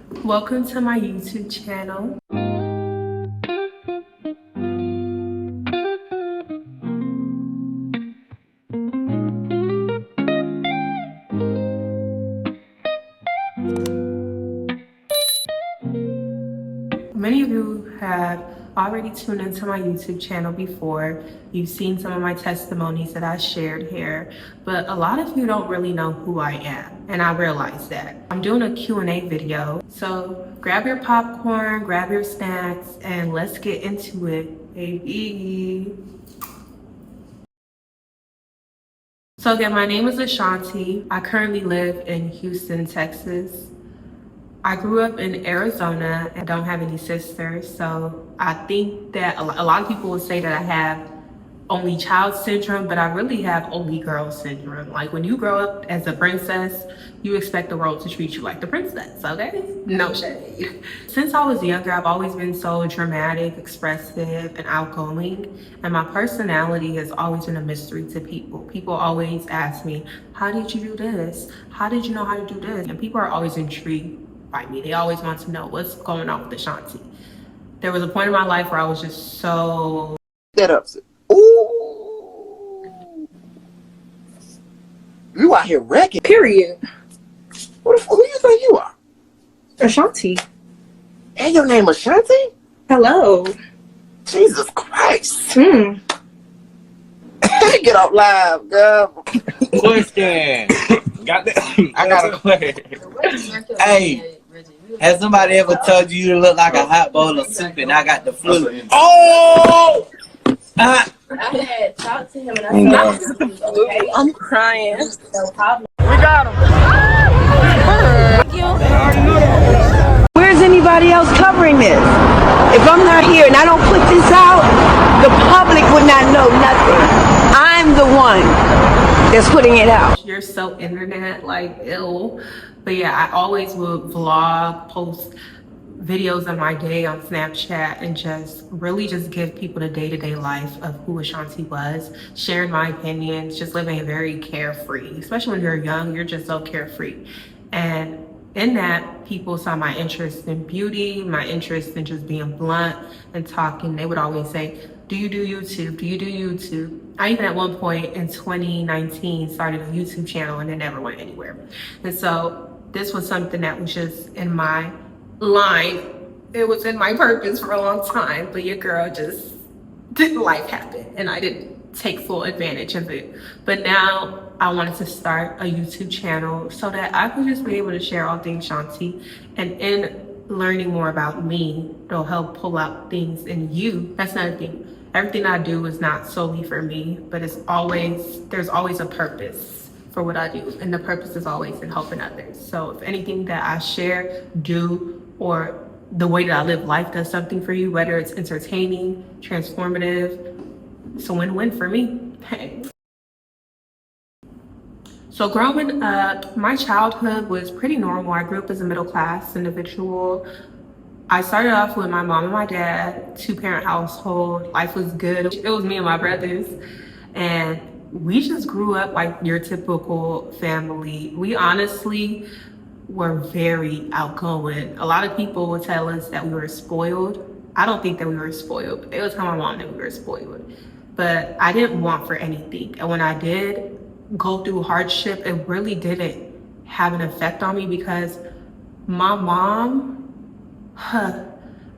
Welcome to my YouTube channel. Many of you have already tuned into my YouTube channel before. You've seen some of my testimonies that I shared here, but a lot of you don't really know who I am, and I realize that. I'm doing a Q&A video, so grab your popcorn, grab your snacks, and let's get into it, baby. So again, my name is Ashanti. I currently live in Houston, Texas. I grew up in Arizona and don't have any sisters, so I think that a lot of people will say that I have only child syndrome, but I really have only girl syndrome. Like when you grow up as a princess, you expect the world to treat you like the princess, okay? No shade. Since I was younger, I've always been so dramatic, expressive, and outgoing, and my personality has always been a mystery to people. People always ask me, how did you do this? How did you know how to do this? And people are always intrigued by me. They always want to know what's going on with Ashanti. There was a point in my life where I was just so... That up. Ooh. You out here wrecking. Period. Who you think you are? Ashanti. And your name Ashanti? Hello. Jesus Christ. Get off live, girl. Question. I got a question. Hey, has somebody ever told you you look like a hot bowl of soup and I got the flu? Oh! I had talked to him and I said, okay. I'm crying. No problem. We got him. Thank you. Where's anybody else covering this? If I'm not here and I don't put this out, the public would not know nothing. I'm the one that's putting it out. You're so internet, like, ill. But yeah, I always would vlog, post videos of my day on Snapchat, and just really just give people the day-to-day life of who Ashanti was, sharing my opinions, just living very carefree. Especially when you're young, you're just so carefree. And in that, people saw my interest in beauty, my interest in just being blunt and talking. They would always say, do you do YouTube? Do you do YouTube? I even at one point in 2019 started a YouTube channel and it never went anywhere. And so this was something that was just in my line. It was in my purpose for a long time, but your girl just didn't, life happen and I didn't take full advantage of it. But now I wanted to start a YouTube channel so that I could just be able to share all things Shanti, and in learning more about me, it'll help pull out things in you. That's another thing. Everything I do is not solely for me, but there's always a purpose for what I do, and the purpose is always in helping others. So if anything that I share, do, or the way that I live life does something for you, whether it's entertaining, transformative, it's a win-win for me. Hey. So growing up, my childhood was pretty normal. I grew up as a middle-class individual. I started off with my mom and my dad, two-parent household. Life was good. It was me and my brothers. And we just grew up like your typical family. We honestly were very outgoing. A lot of people would tell us that we were spoiled. I don't think that we were spoiled, but they would tell my mom that we were spoiled. But I didn't want for anything. And when I did go through hardship, it really didn't have an effect on me because my mom,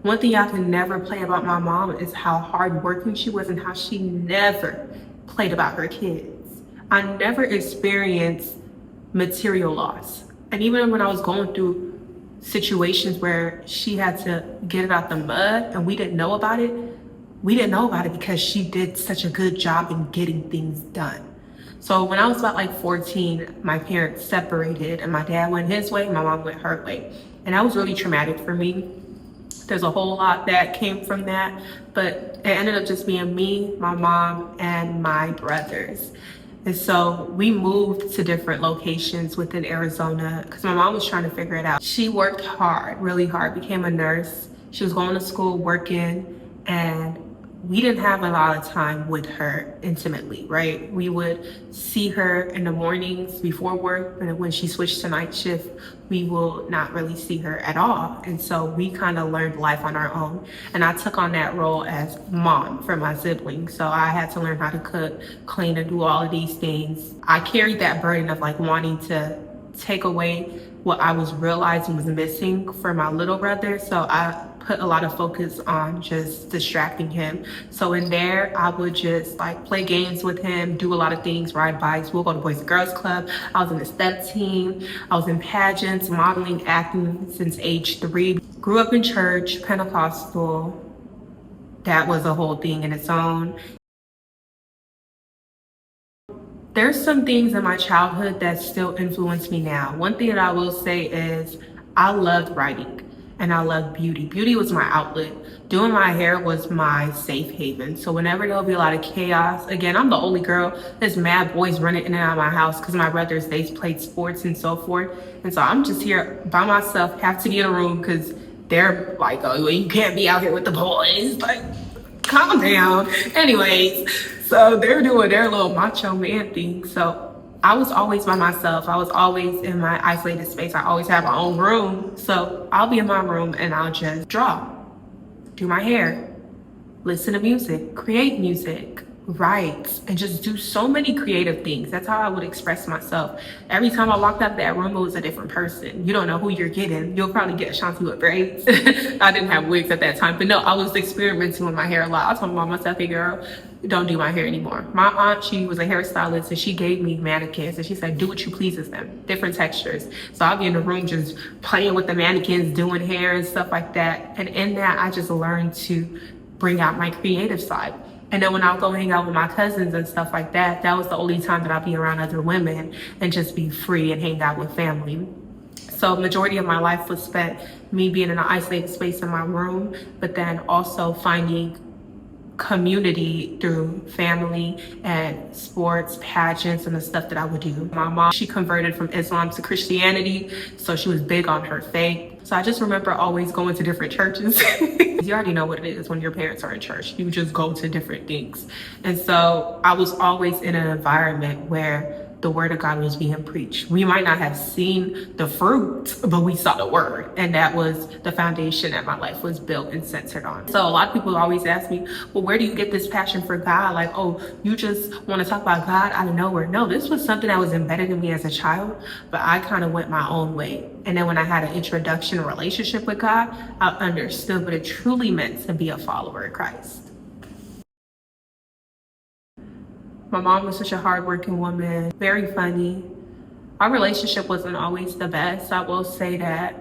one thing I can never play about my mom is how hardworking she was and how she never played about her kids. I never experienced material loss. And even when I was going through situations where she had to get it out the mud and we didn't know about it, because she did such a good job in getting things done. So when I was about like 14, my parents separated and my dad went his way, my mom went her way. And that was really traumatic for me. There's a whole lot that came from that, but it ended up just being me, my mom, and my brothers. And so we moved to different locations within Arizona because my mom was trying to figure it out. She worked hard, really hard, became a nurse. She was going to school, working, and we didn't have a lot of time with her intimately, right? We would see her in the mornings before work, and when she switched to night shift, we will not really see her at all. And so we kind of learned life on our own. And I took on that role as mom for my siblings. So I had to learn how to cook, clean, and do all of these things. I carried that burden of like wanting to take away what I was realizing was missing for my little brother. So I put a lot of focus on just distracting him. So in there, I would just like play games with him, do a lot of things, ride bikes. We'll go to Boys and Girls Club. I was in the step team. I was in pageants, modeling, acting since age 3. Grew up in church, Pentecostal. That was a whole thing in its own. There's some things in my childhood that still influence me now. One thing that I will say is I loved writing and I loved beauty. Beauty was my outlet. Doing my hair was my safe haven. So whenever there'll be a lot of chaos, again, I'm the only girl. There's mad boys running in and out of my house because my brothers, they played sports and so forth. And so I'm just here by myself, have to be in a room because they're like, oh, you can't be out here with the boys. Like, calm down. Anyways, so they're doing their little macho man thing. So I was always by myself. I was always in my isolated space. I always have my own room. So I'll be in my room and I'll just draw, do my hair, listen to music, create music, write, and just do so many creative things. That's how I would express myself. Every time I walked out of that room, it was a different person. You don't know who you're getting. You'll probably get Ashanti with braids. I didn't have wigs at that time, but no, I was experimenting with my hair a lot. I was talking about myself, hey girl, don't do my hair anymore. My aunt, she was a hairstylist and she gave me mannequins and she said, do what you pleases them, different textures. So I'll be in the room just playing with the mannequins, doing hair and stuff like that. And in that, I just learned to bring out my creative side. And then when I'll go hang out with my cousins and stuff like that, that was the only time that I'll be around other women and just be free and hang out with family. So majority of my life was spent me being in an isolated space in my room, but then also finding community through family and sports, pageants, and the stuff that I would do. My mom, she converted from Islam to Christianity, so she was big on her faith. So I just remember always going to different churches. You already know what it is when your parents are in church. You just go to different things. And so I was always in an environment where the word of God was being preached. We might not have seen the fruit, but we saw the word. And that was the foundation that my life was built and centered on. So a lot of people always ask me, well, where do you get this passion for God? Like, oh, you just want to talk about God out of nowhere. No, this was something that was embedded in me as a child, but I kind of went my own way. And then when I had an introduction, a relationship with God, I understood what it truly meant to be a follower of Christ. My mom was such a hardworking woman, very funny. Our relationship wasn't always the best. I will say that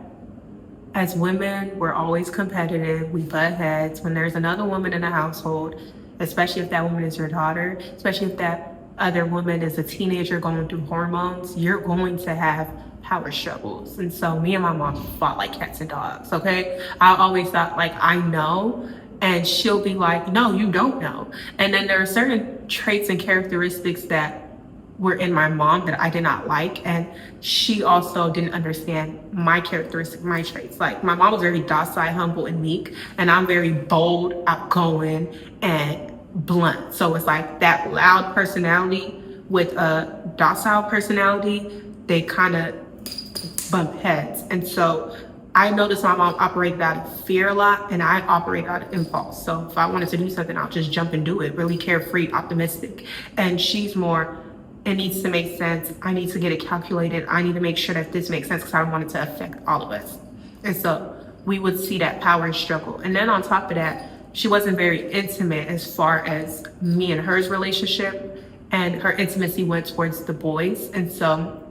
as women, we're always competitive. We butt heads. When there's another woman in the household, especially if that woman is your daughter, especially if that other woman is a teenager going through hormones, you're going to have power struggles. And so me and my mom fought like cats and dogs, okay? I always thought like, I know. And she'll be like, no, you don't know. And then there are certain traits and characteristics that were in my mom that I did not like. And she also didn't understand my characteristics, my traits. Like my mom was very docile, humble, and meek. And I'm very bold, outgoing, and blunt. So it's like that loud personality with a docile personality, they kind of bump heads. And so I noticed my mom operated out of fear a lot, and I operate out of impulse. So if I wanted to do something, I'll just jump and do it, really carefree, optimistic. And she's more, it needs to make sense. I need to get it calculated. I need to make sure that this makes sense because I don't want it to affect all of us. And so we would see that power struggle. And then on top of that, she wasn't very intimate as far as me and her's relationship, and her intimacy went towards the boys. And so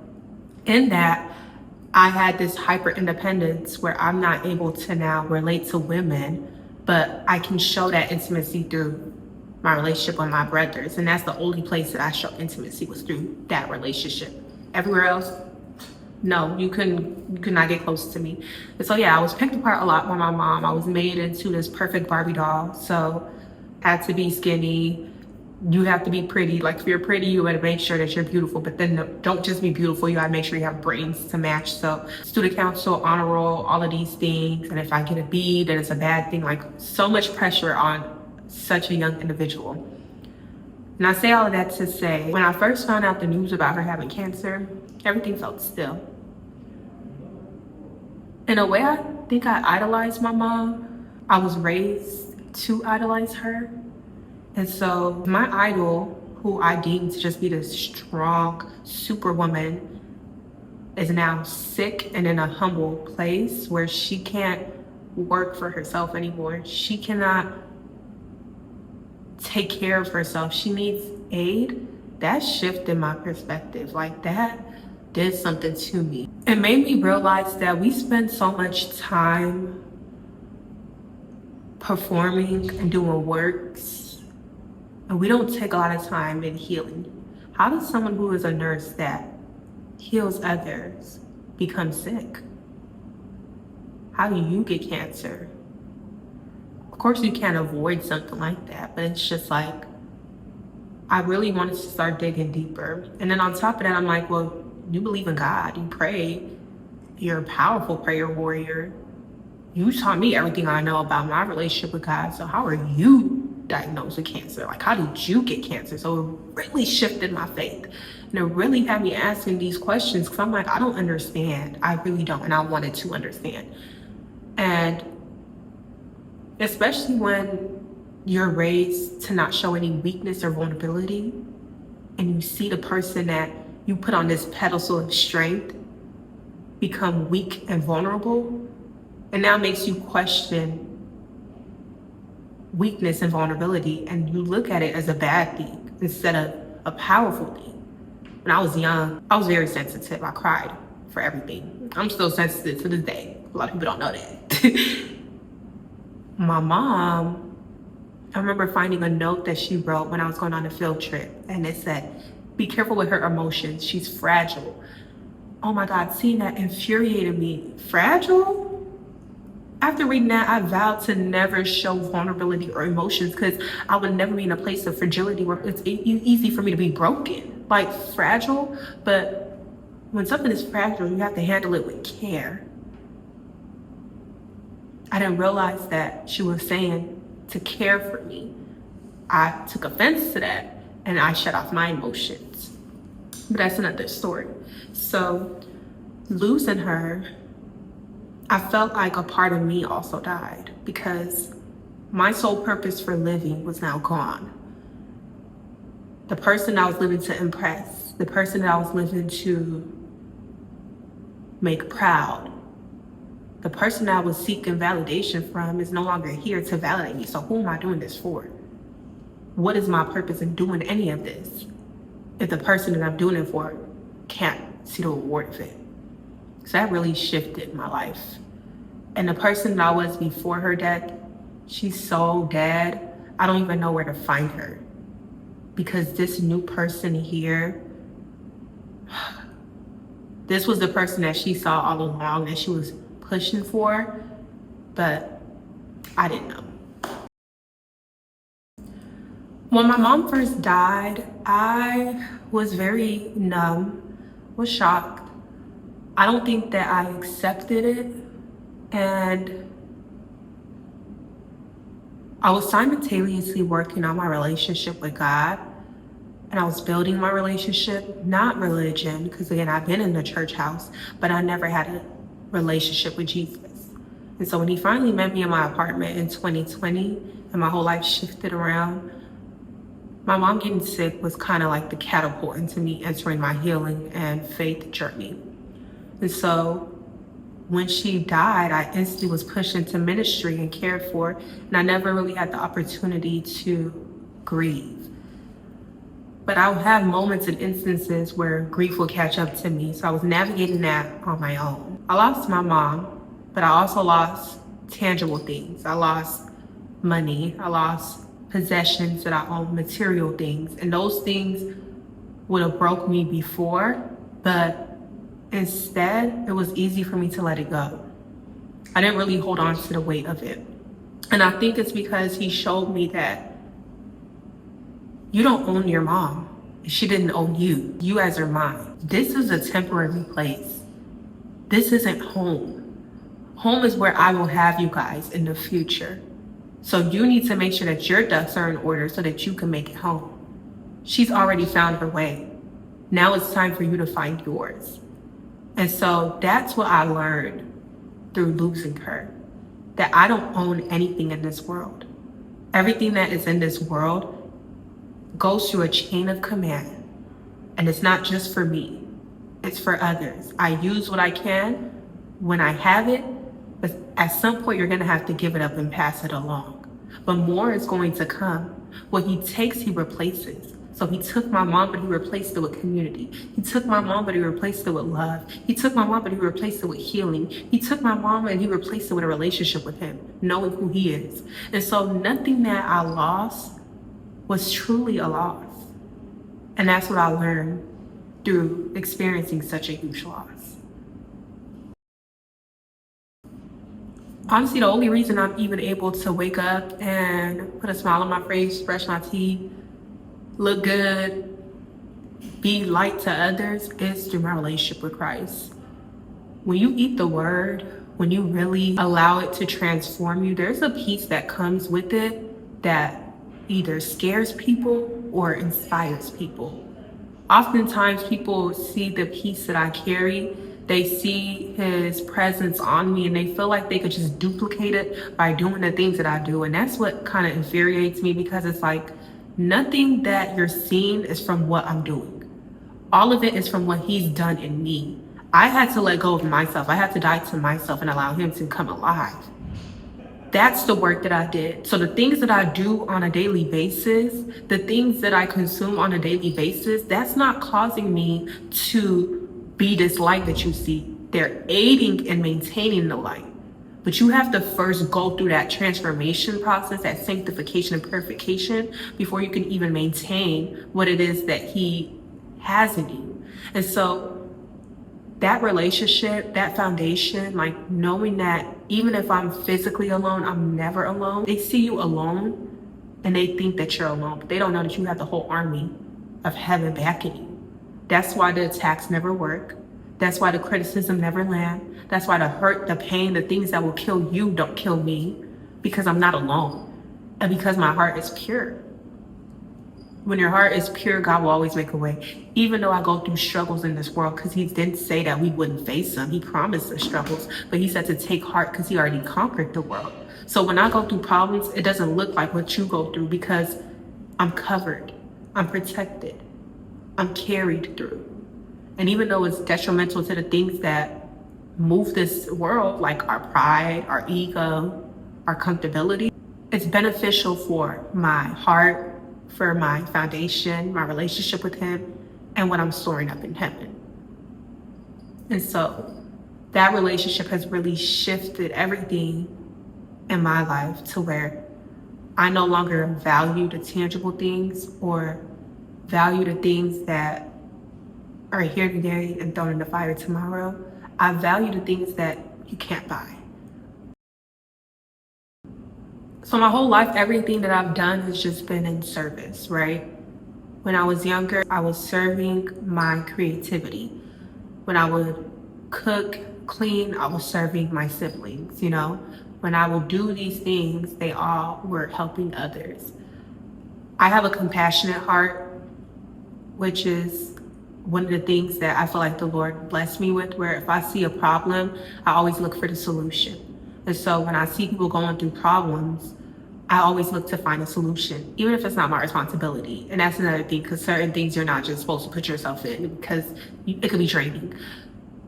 in that, I had this hyper independence where I'm not able to now relate to women, but I can show that intimacy through my relationship with my brothers. And that's the only place that I show intimacy was through that relationship. Everywhere else, no, you could not get close to me. And so yeah, I was picked apart a lot by my mom. I was made into this perfect Barbie doll. So had to be skinny. You have to be pretty. Like if you're pretty, you gotta make sure that you're beautiful, but then don't just be beautiful, you gotta make sure you have brains to match. So student council, honor roll, all of these things. And if I get a B, then it's a bad thing. Like so much pressure on such a young individual. And I say all of that to say, when I first found out the news about her having cancer, everything felt still. In a way, I think I idolized my mom. I was raised to idolize her. And so my idol, who I deemed to just be this strong superwoman, is now sick and in a humble place where she can't work for herself anymore. She cannot take care of herself. She needs aid. That shifted my perspective. Like, that did something to me. It made me realize that we spend so much time performing and doing works, and we don't take a lot of time in healing. How does someone who is a nurse that heals others become sick? How do you get cancer? Of course you can't avoid something like that, but it's just like, I really wanted to start digging deeper. And then on top of that, I'm like, well, you believe in God, you pray, you're a powerful prayer warrior. You taught me everything I know about my relationship with God, so how are you diagnosed with cancer? Like, how did you get cancer? So it really shifted my faith. And it really had me asking these questions, because I'm like, I don't understand. I really don't, and I wanted to understand. And especially when you're raised to not show any weakness or vulnerability, and you see the person that you put on this pedestal of strength become weak and vulnerable, and now makes you question weakness and vulnerability, and you look at it as a bad thing instead of a powerful thing. When I was young, I was very sensitive. I cried for everything. I'm still sensitive to this day. A lot of people don't know that. My mom, I remember finding a note that she wrote when I was going on a field trip, and it said, be careful with her emotions, she's fragile. Oh my God, seeing that infuriated me. Fragile? After reading that, I vowed to never show vulnerability or emotions, because I would never be in a place of fragility where it's easy for me to be broken. Like, fragile, but when something is fragile, you have to handle it with care. I didn't realize that she was saying to care for me. I took offense to that, and I shut off my emotions. But that's another story. So losing her, I felt like a part of me also died, because my sole purpose for living was now gone. The person I was living to impress, the person that I was living to make proud, the person that I was seeking validation from is no longer here to validate me. So who am I doing this for? What is my purpose in doing any of this if the person that I'm doing it for can't see the reward of it? So that really shifted my life. And the person that I was before her death, she's so dead, I don't even know where to find her. Because this new person here, this was the person that she saw all along that she was pushing for, but I didn't know. When my mom first died, I was very numb, was shocked. I don't think that I accepted it, and I was simultaneously working on my relationship with God, and I was building my relationship, not religion, because again, I've been in the church house, but I never had a relationship with Jesus. And so when he finally met me in my apartment in 2020, and my whole life shifted around, my mom getting sick was kind of like the catapult into me entering my healing and faith journey. And so when she died, I instantly was pushed into ministry and cared for, and I never really had the opportunity to grieve. But I would have moments and instances where grief would catch up to me, so I was navigating that on my own. I lost my mom, but I also lost tangible things. I lost money, I lost possessions that I own, material things, and those things would have broke me before, but instead, it was easy for me to let it go. I didn't really hold on to the weight of it. And I think it's because he showed me that you don't own your mom. She didn't own you. You as her mom. This is a temporary place. This isn't home. Home is where I will have you guys in the future. So you need to make sure that your ducks are in order so that you can make it home. She's already found her way. Now it's time for you to find yours. And so that's what I learned through losing her, that I don't own anything in this world. Everything that is in this world goes through a chain of command. And it's not just for me, it's for others. I use what I can when I have it, but at some point you're gonna have to give it up and pass it along. But more is going to come. What he takes, he replaces. So he took my mom, but he replaced it with community. He took my mom, but he replaced it with love. He took my mom, but he replaced it with healing. He took my mom and he replaced it with a relationship with him, knowing who he is. And so nothing that I lost was truly a loss. And that's what I learned through experiencing such a huge loss. Honestly, the only reason I'm even able to wake up and put a smile on my face, brush my teeth, look good, be light to others is through my relationship with Christ. When you eat the word, when you really allow it to transform you, there's a peace that comes with it that either scares people or inspires people. Oftentimes people see the peace that I carry, they see his presence on me and they feel like they could just duplicate it by doing the things that I do. And that's what kind of infuriates me, because it's like, nothing that you're seeing is from what I'm doing. All of it is from what he's done in me. I had to let go of myself. I had to die to myself and allow him to come alive. That's the work that I did. So the things that I do on a daily basis, the things that I consume on a daily basis, that's not causing me to be this light that you see. They're aiding in maintaining the light. But you have to first go through that transformation process, that sanctification and purification, before you can even maintain what it is that he has in you. And so that relationship, that foundation, like knowing that even if I'm physically alone, I'm never alone. They see you alone and they think that you're alone, but they don't know that you have the whole army of heaven backing you. That's why the attacks never work. That's why the criticism never land. That's why the hurt, the pain, the things that will kill you don't kill me, because I'm not alone and because my heart is pure. When your heart is pure, God will always make a way. Even though I go through struggles in this world, because he didn't say that we wouldn't face them. He promised us struggles, but he said to take heart because he already conquered the world. So when I go through problems, it doesn't look like what you go through, because I'm covered, I'm protected, I'm carried through. And even though it's detrimental to the things that move this world, like our pride, our ego, our comfortability, it's beneficial for my heart, for my foundation, my relationship with him, and what I'm storing up in heaven. And so that relationship has really shifted everything in my life to where I no longer value the tangible things or value the things that are here today and thrown in the fire tomorrow. I value the things that you can't buy. So my whole life, everything that I've done has just been in service, right? When I was younger, I was serving my creativity. When I would cook, clean, I was serving my siblings, you know? When I would do these things, they all were helping others. I have a compassionate heart, which is one of the things that I feel like the Lord blessed me with, where if I see a problem, I always look for the solution. And so when I see people going through problems, I always look to find a solution, even if it's not my responsibility. And that's another thing, because certain things you're not just supposed to put yourself in, because it could be draining.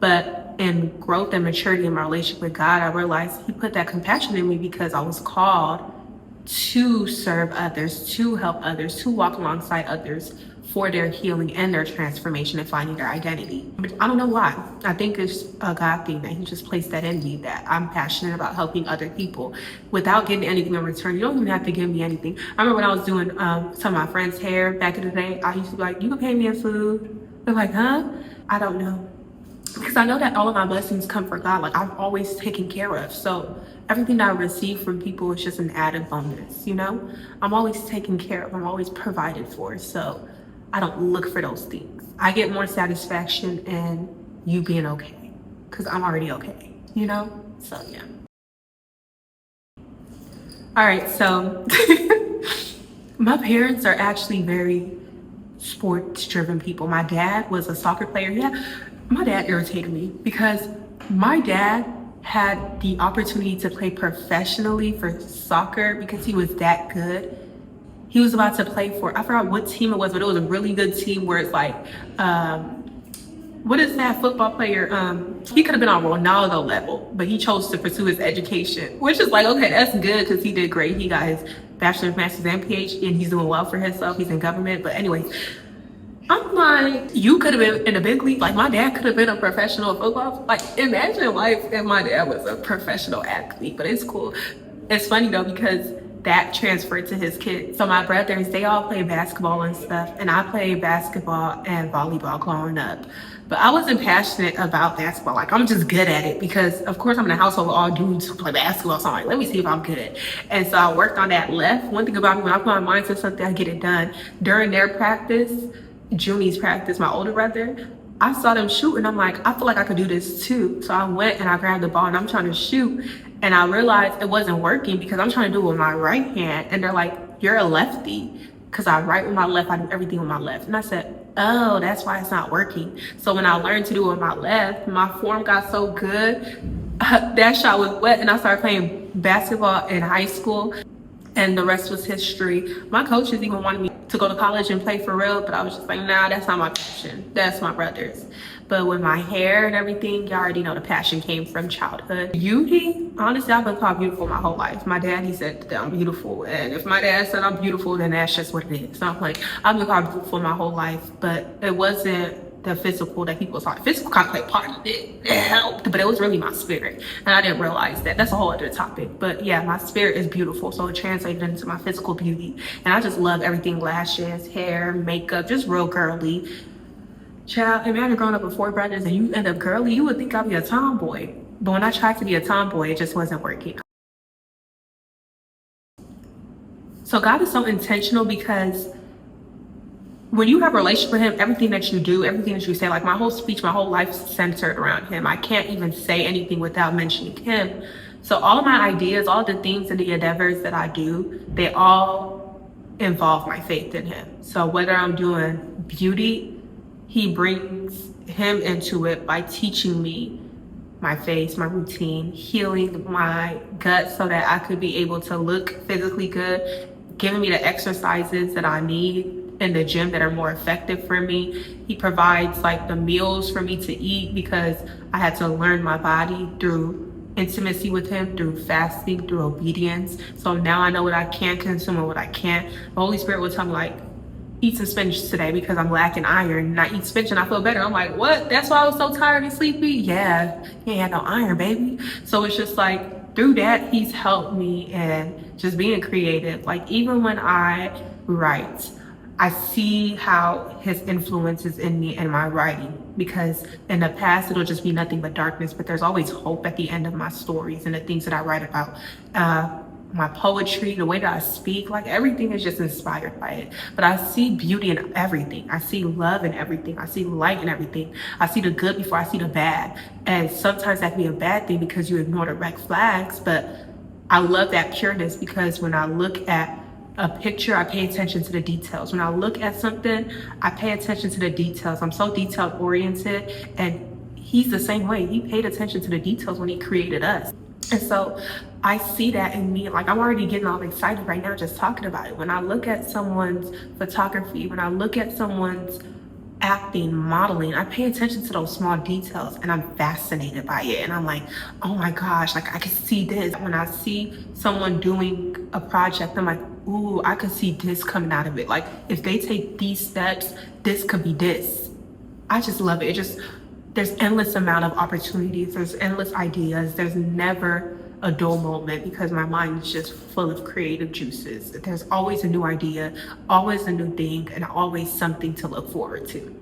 But in growth and maturity in my relationship with God, I realized he put that compassion in me because I was called to serve others, to help others, to walk alongside others for their healing and their transformation and finding their identity. I don't know why. I think it's a God thing that he just placed that in me, that I'm passionate about helping other people without getting anything in return. You don't even have to give me anything. I remember when I was doing some of my friends' hair back in the day, I used to be like, you can pay me in food. They're like, huh? I don't know. Because I know that all of my blessings come from God. Like, I'm always taken care of. So everything that I receive from people is just an added bonus, you know? I'm always taken care of. I'm always provided for. So I don't look for those things. I get more satisfaction in you being okay, because I'm already okay, you know? So yeah. All right, so my parents are actually very sports-driven people. My dad was a soccer player. Yeah, my dad irritated me because my dad had the opportunity to play professionally for soccer because he was that good. He was about to play for, I forgot what team it was, but it was a really good team where it's like, what is that football player? He could have been on Ronaldo level, but he chose to pursue his education, which is like, okay, that's good because he did great. He got his bachelor's, master's, and PhD, and he's doing well for himself. He's in government. But anyways, I'm like, you could have been in a big league. Like, my dad could have been a professional football. Like, imagine life if my dad was a professional athlete, but it's cool. It's funny though, because that transferred to his kids. So my brothers, they all play basketball and stuff, and I played basketball and volleyball growing up. But I wasn't passionate about basketball. Like, I'm just good at it because, of course, I'm in a household with all dudes who play basketball. So I'm like, let me see if I'm good. And so I worked on that left. One thing about me, when I put my mind to something, I get it done. During their practice, Junie's practice, my older brother, I saw them shoot and I'm like, I feel like I could do this too. So I went and I grabbed the ball and I'm trying to shoot. And I realized it wasn't working because I'm trying to do it with my right hand. And they're like, you're a lefty. Because I write with my left, I do everything with my left. And I said, oh, that's why it's not working. So when I learned to do it with my left, my form got so good. That shot was wet and I started playing basketball in high school. And the rest was history. My coaches even wanted me to go to college and play for real, but I was just like, nah, that's not my passion. That's my brother's. But with my hair and everything, you already know the passion came from childhood. Beauty, honestly, I've been called beautiful my whole life. My dad, he said that I'm beautiful. And if my dad said I'm beautiful, then that's just what it is. So I'm like, I've been called beautiful my whole life, but it wasn't the physical that people saw. Physical kind of played part of it. It helped, but it was really my spirit. And I didn't realize that. That's a whole other topic. But yeah, my spirit is beautiful. So it translated into my physical beauty. And I just love everything, lashes, hair, makeup, just real girly. Child, imagine growing up with 4 brothers and you end up girly, you would think I'd be a tomboy. But when I tried to be a tomboy, it just wasn't working. So God is so intentional because when you have a relationship with him, everything that you do, everything that you say, like my whole speech, my whole life is centered around him. I can't even say anything without mentioning him. So all of my ideas, all the things and the endeavors that I do, they all involve my faith in him. So whether I'm doing beauty, he brings him into it by teaching me my face, my routine, healing my gut so that I could be able to look physically good, giving me the exercises that I need in the gym that are more effective for me. He provides like the meals for me to eat because I had to learn my body through intimacy with him, through fasting, through obedience. So now I know what I can consume and what I can't. The Holy Spirit will tell me like, eat some spinach today because I'm lacking iron, and I eat spinach and I feel better. I'm like, what? That's why I was so tired and sleepy? Yeah, you ain't had no iron, baby. So it's just like, through that, he's helped me and just being creative. Like even when I write, I see how his influence is in me and my writing, because in the past, it'll just be nothing but darkness, but there's always hope at the end of my stories and the things that I write about. My poetry, the way that I speak, like everything is just inspired by it. But I see beauty in everything. I see love in everything. I see light in everything. I see the good before I see the bad. And sometimes that can be a bad thing because you ignore the red flags. But I love that pureness because when I look at a picture, I pay attention to the details. When I look at something, I pay attention to the details. I'm so detail oriented, and he's the same way. He paid attention to the details when he created us. And so I see that in me. Like I'm already getting all excited right now just talking about it. When I look at someone's photography, when I look at someone's acting, modeling, I pay attention to those small details and I'm fascinated by it. And I'm like, oh my gosh, like I can see this. When I see someone doing a project, I'm like, ooh, I could see this coming out of it. Like if they take these steps, this could be this. I just love it. There's endless amount of opportunities. There's endless ideas. There's never a dull moment because my mind is just full of creative juices. There's always a new idea, always a new thing, and always something to look forward to.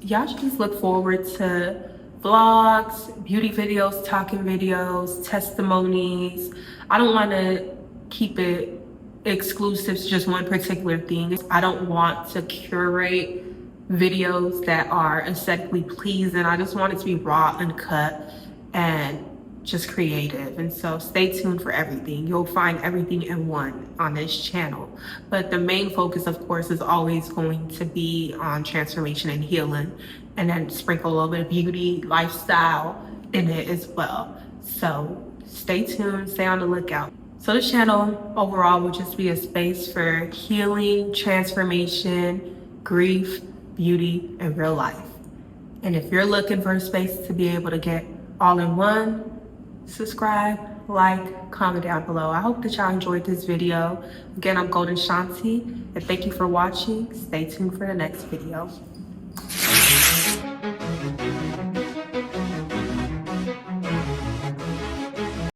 Y'all should just look forward to vlogs, beauty videos, talking videos, testimonies. I don't want to keep it exclusive to just one particular thing. I don't want to curate videos that are aesthetically pleasing. I just want it to be raw, uncut, and just creative. And so stay tuned for everything. You'll find everything in one on this channel. But the main focus, of course, is always going to be on transformation and healing, and then sprinkle a little bit of beauty, lifestyle in it as well. So stay tuned, stay on the lookout. So this channel overall will just be a space for healing, transformation, grief, beauty, and real life. And if you're looking for a space to be able to get all in one, subscribe, like, comment down below. I hope that y'all enjoyed this video. Again, I'm Golden SHÍANTÍ, and thank you for watching. Stay tuned for the next video.